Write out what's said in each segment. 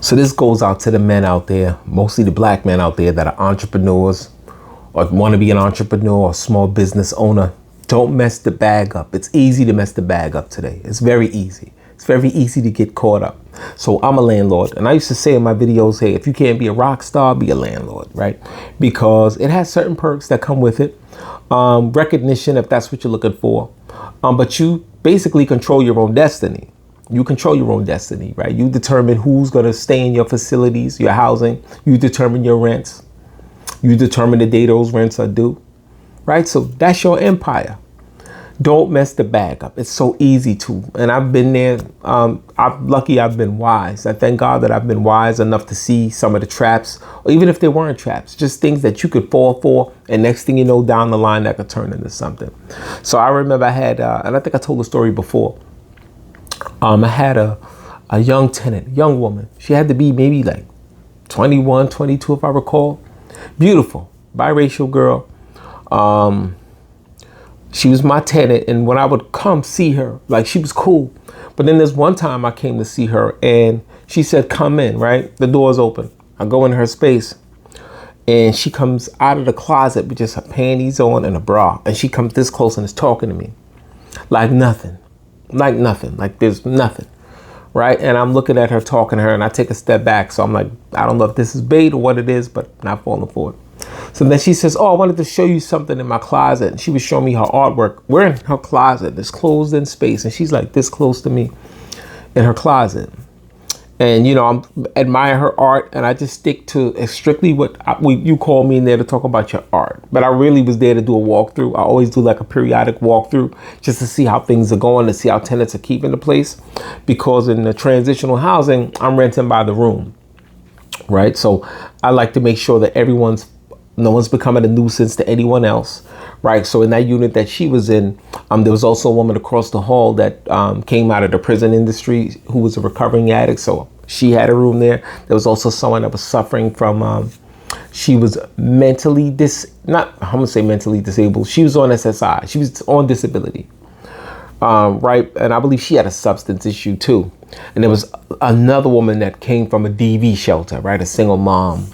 So this goes out to the men out there, mostly the black men out there that are entrepreneurs or want to be an entrepreneur or small business owner. Don't mess the bag up. It's easy to mess the bag up today. It's very easy. It's very easy to get caught up. So I'm a landlord, and I used to say in my videos, hey, if you can't be a rock star, be a landlord, right? Because it has certain perks that come with it. Recognition, if that's what you're looking for. But you basically control your own destiny. You control your own destiny, right? You determine who's going to stay in your facilities, your housing. You determine your rents. You determine the day those rents are due, right? So that's your empire. Don't mess the bag up. It's so easy to. And I've been there. I'm lucky I've been wise. I thank God that I've been wise enough to see some of the traps, or even if they weren't traps, just things that you could fall for. And next thing you know, down the line, that could turn into something. So I remember I had, and I think I told the story before. I had a young tenant, young woman. She had to be maybe like 21, 22, if I recall. Beautiful, biracial girl. She was my tenant, and when I would come see her, like, she was cool. But then there's one time I came to see her, and she said, come in, right? The door's open. I go in her space, and she comes out of the closet with just her panties on and a bra. And she comes this close and is talking to me like nothing, like there's nothing, right? And I'm looking at her, talking to her, and I take a step back. So I'm like, I don't know if this is bait or what it is, but not falling for it. So then she says, oh, I wanted to show you something in my closet. And she was showing me her artwork. We're in her closet, this closed in space. And she's like this close to me in her closet. And, you know, I'm admire her art. And I just stick to strictly what you call me in there to talk about your art. But I really was there to do a walkthrough. I always do like a periodic walkthrough just to see how things are going, to see how tenants are keeping the place. Because in the transitional housing, I'm renting by the room. Right. So I like to make sure that no one's becoming a nuisance to anyone else. Right. So in that unit that she was in, there was also a woman across the hall that came out of the prison industry who was a recovering addict. So she had a room there. There was also someone that was suffering from she was mentally I'm going to say mentally disabled. She was on SSI. She was on disability. Right. And I believe she had a substance issue, too. And there was another woman that came from a DV shelter, right? A single mom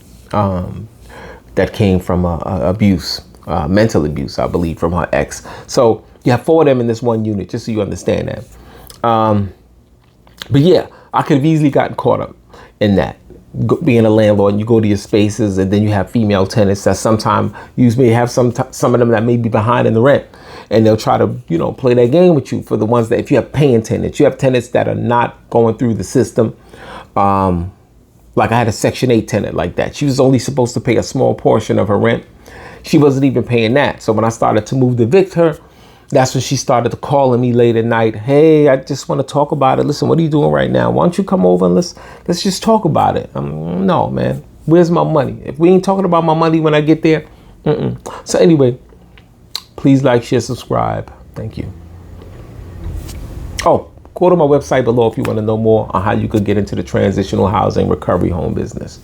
that came from abuse, mental abuse, I believe, from her ex. So you have 4 of them in this one unit, just so you understand that. But yeah, I could have easily gotten caught up in that. Being a landlord, and you go to your spaces, and then you have female tenants that sometimes you may have some of them that may be behind in the rent, and they'll try to, you know, play that game with you. For the ones that, if you have paying tenants, you have tenants that are not going through the system. Like I had a Section 8 tenant like that. She was only supposed to pay a small portion of her rent. She wasn't even paying that. So when I started to move to evict her, that's when she started to calling me late at night. Hey, I just want to talk about it. Listen, what are you doing right now? Why don't you come over and let's just talk about it? No, man. Where's my money? If we ain't talking about my money when I get there. So anyway, please like, share, subscribe. Thank you. Oh, go to my website below if you want to know more on how you could get into the transitional housing recovery home business.